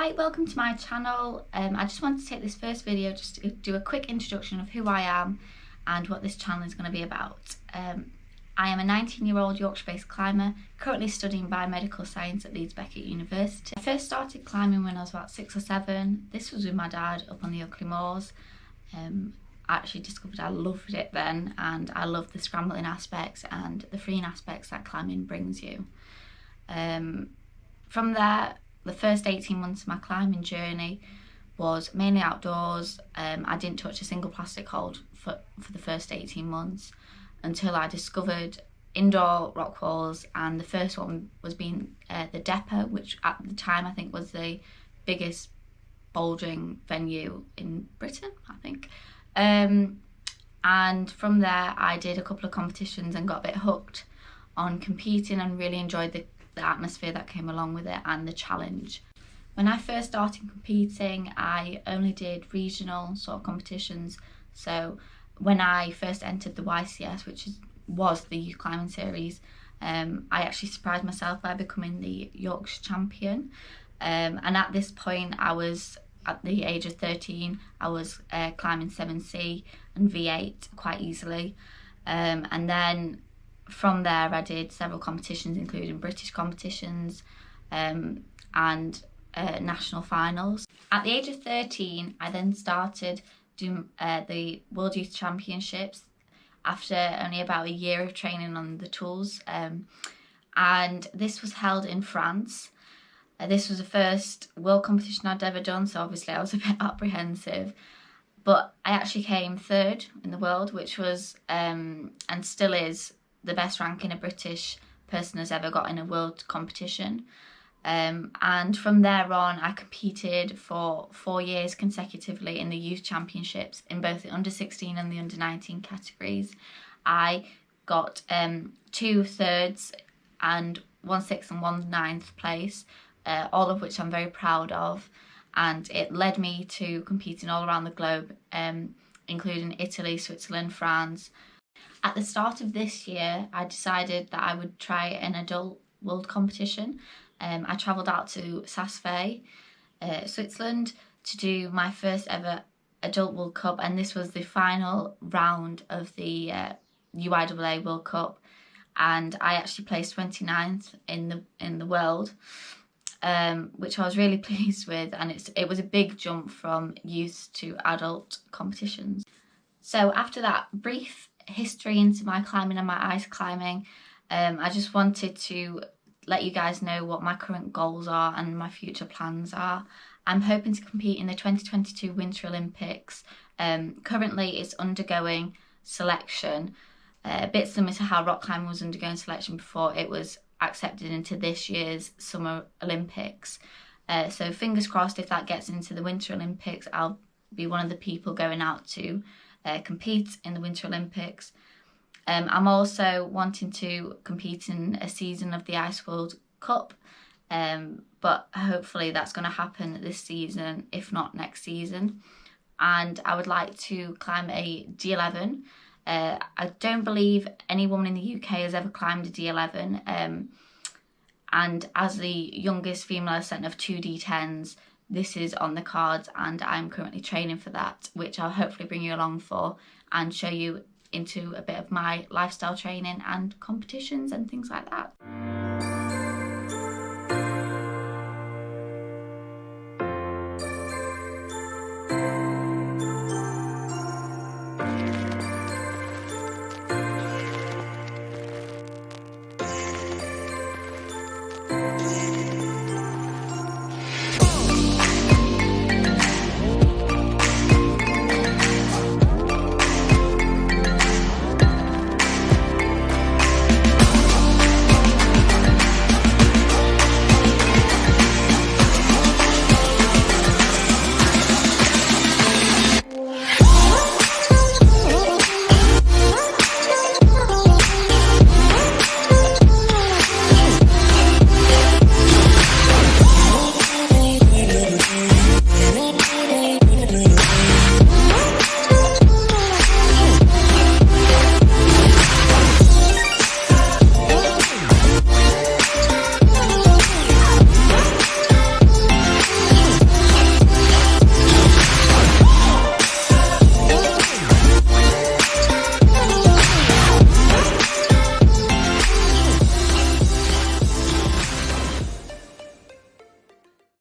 Hi, welcome to my channel. I just wanted to take this first video just to do a quick introduction of who I am and what this channel is going to be about. I am a 19-year-old Yorkshire-based climber, currently studying biomedical science at Leeds Beckett University. I first started climbing when I was about 6 or 7. This was with my dad up on the Oakley Moors. I actually discovered I loved it then, and I love the scrambling aspects and the freeing aspects that climbing brings you. From there, the first 18 months of my climbing journey was mainly outdoors. I didn't touch a single plastic hold for the first 18 months until I discovered indoor rock walls, and the first one was being the Depot, which at the time I think was the biggest bouldering venue in Britain, I think. And from there I did a couple of competitions and got a bit hooked on competing and really enjoyed the atmosphere that came along with it and the challenge. When I first started competing, I only did regional sort of competitions. So when I first entered the YCS, which was the Youth Climbing Series, I actually surprised myself by becoming the Yorkshire champion. And at this point, I was at the age of 13, I was climbing 7C and V8 quite easily. And then from there I did several competitions, including British competitions and national finals. At the age of 13, I then started doing the World Youth Championships after only about a year of training on the tools. And this was held in France. This was the first world competition I'd ever done, so obviously I was a bit apprehensive. But I actually came third in the world, which was, and still is, the best ranking a British person has ever got in a world competition. And from there on, I competed for 4 years consecutively in the youth championships in both the under 16 and the under 19 categories. I got 2 thirds and 1 6th and 1 9th place, all of which I'm very proud of. And it led me to competing all around the globe, including Italy, Switzerland, France. At the start of this year, I decided that I would try an adult world competition. I travelled out to Saas-Fee, Switzerland, to do my first ever adult World Cup, and this was the final round of the UIAA World Cup, and I actually placed 29th in the world, which I was really pleased with, and it was a big jump from youth to adult competitions. So after that brief history into my climbing and my ice climbing, I just wanted to let you guys know what my current goals are and my future plans are. I'm hoping to compete in the 2022 Winter Olympics. Currently it's undergoing selection, a bit similar to how rock climbing was undergoing selection before it was accepted into this year's Summer Olympics. So fingers crossed, if that gets into the Winter Olympics, I'll be one of the people going out to compete in the Winter Olympics. I'm also wanting to compete in a season of the Ice World Cup, but hopefully that's going to happen this season, if not next season. And I would like to climb a D11. I don't believe any woman in the UK has ever climbed a D11, and as the youngest female ascent of 2 D10s, this is on the cards, and I'm currently training for that, which I'll hopefully bring you along for and show you into a bit of my lifestyle training and competitions and things like that.